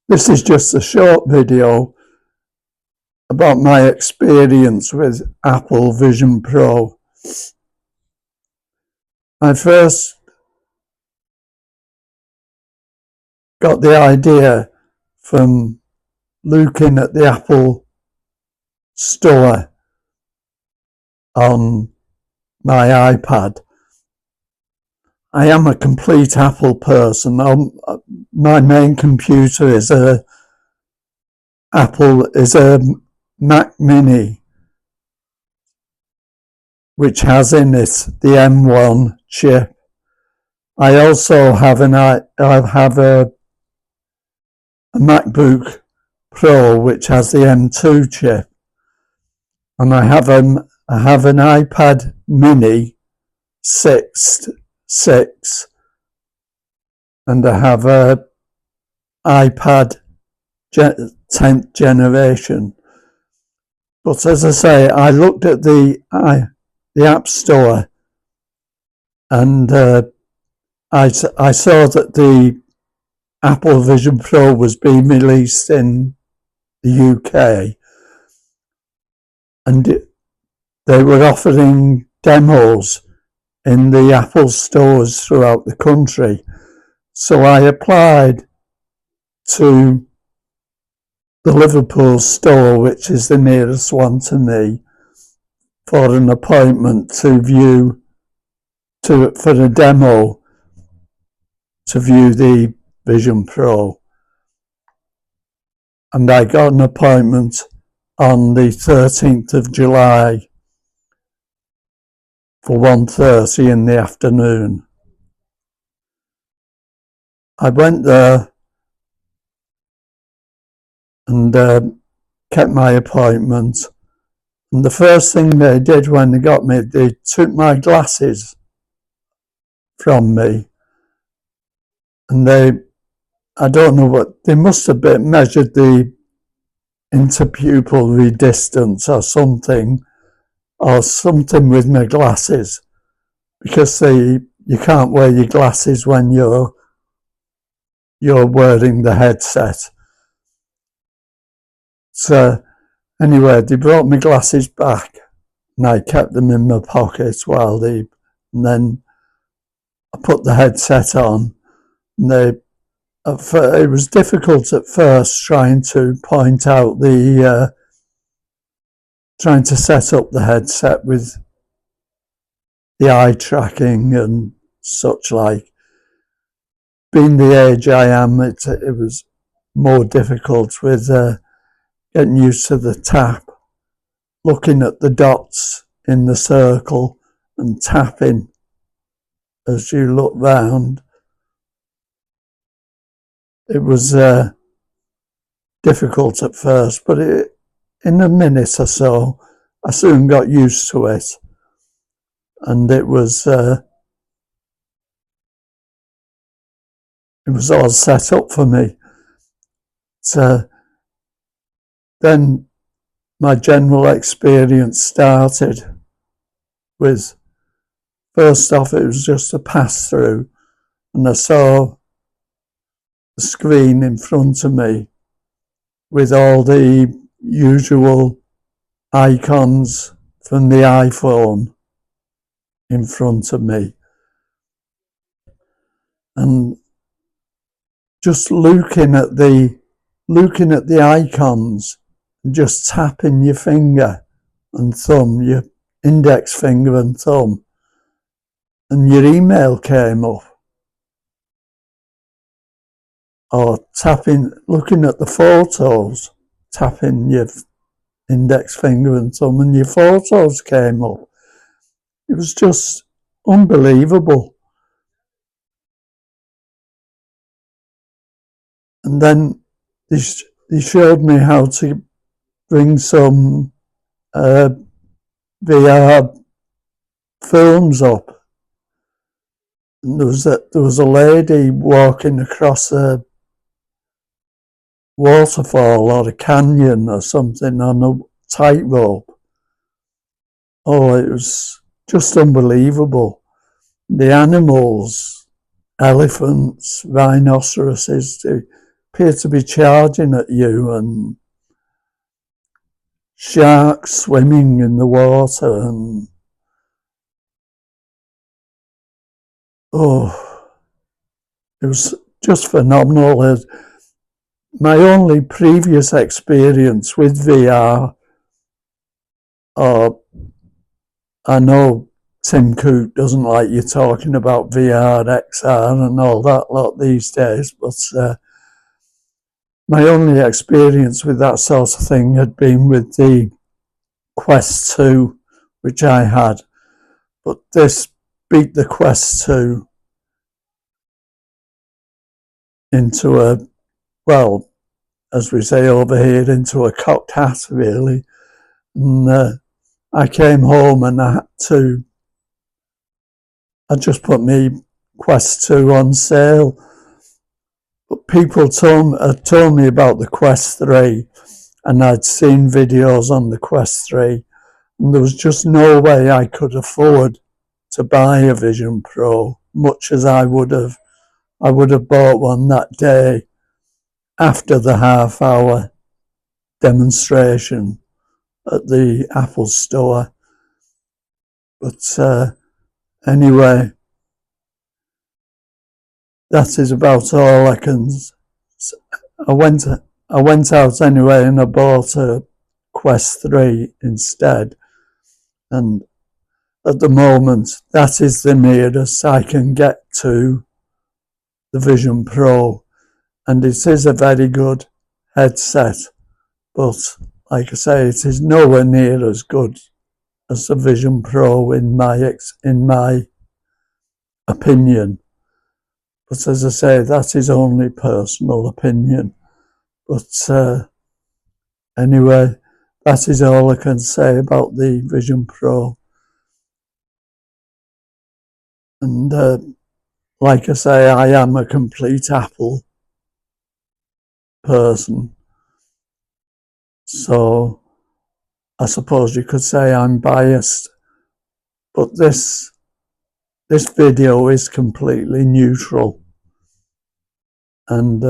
This is just a short video about my experience with Apple Vision Pro. I first got the idea from looking at the Apple Store on my iPad. I am a complete Apple person. My main computer is a Mac Mini, which has in it the M1 chip. I also have a MacBook Pro which has the M2 chip, and I have an iPad Mini 6, and I have a iPad 10th generation. But as I say, I looked at the App Store, and I saw that the Apple Vision Pro was being released in the UK, and they were offering demos in the Apple stores throughout the country. So I applied to the Liverpool store, which is the nearest one to me, for an appointment for a demo to view the Vision Pro. And I got an appointment on the 13th of July for 1:30 in the afternoon. I went there and kept my appointment. And the first thing they did when they got me, they took my glasses from me. And I don't know what, they must have measured the interpupillary distance or something with my glasses, because you can't wear your glasses when you're wearing the headset. So anyway, they brought my glasses back, and I kept them in my pocket and then I put the headset on, and it was difficult at first trying to set up the headset with the eye tracking and such like. Being the age I am, it was more difficult with getting used to the tap, looking at the dots in the circle and tapping as you look round. It was difficult at first, but in a minute or so, I soon got used to it, and it was all set up for me. So then my general experience started with, first off, it was just a pass through, and I saw the screen in front of me with all the usual icons from the iPhone in front of me, and just looking at the icons, just tapping your finger and thumb, your index finger and thumb, and your email came up. Or looking at the photos, tapping your index finger and thumb, and your photos came up. It was just unbelievable. And then they showed me how to bring some VR films up. And there was a lady walking across a waterfall or a canyon or something on a tightrope. Oh, it was just unbelievable. The animals, elephants, rhinoceroses, appear to be charging at you, and sharks swimming in the water, and it was just phenomenal. My only previous experience with VR, I know Tim Cook doesn't like you talking about VR, XR and all that lot these days, but my only experience with that sort of thing had been with the Quest 2, which I had, but this beat the Quest 2 into a, well, as we say over here, into a cocked hat, really. And I came home and I just put me Quest 2 on sale. But people had told me about the Quest 3, and I'd seen videos on the Quest 3, and there was just no way I could afford to buy a Vision Pro, much as I would have bought one that day after the half-hour demonstration at the Apple store. But anyway, that is about all I can. I went out anyway, and I bought a Quest 3 instead, and at the moment that is the nearest I can get to the Vision Pro, and it is a very good headset, but like I say, it is nowhere near as good as the Vision Pro in my opinion. But as I say, that is only personal opinion. But anyway, that is all I can say about the Vision Pro. And like I say, I am a complete Apple person. So I suppose you could say I'm biased. But this video is completely neutral. And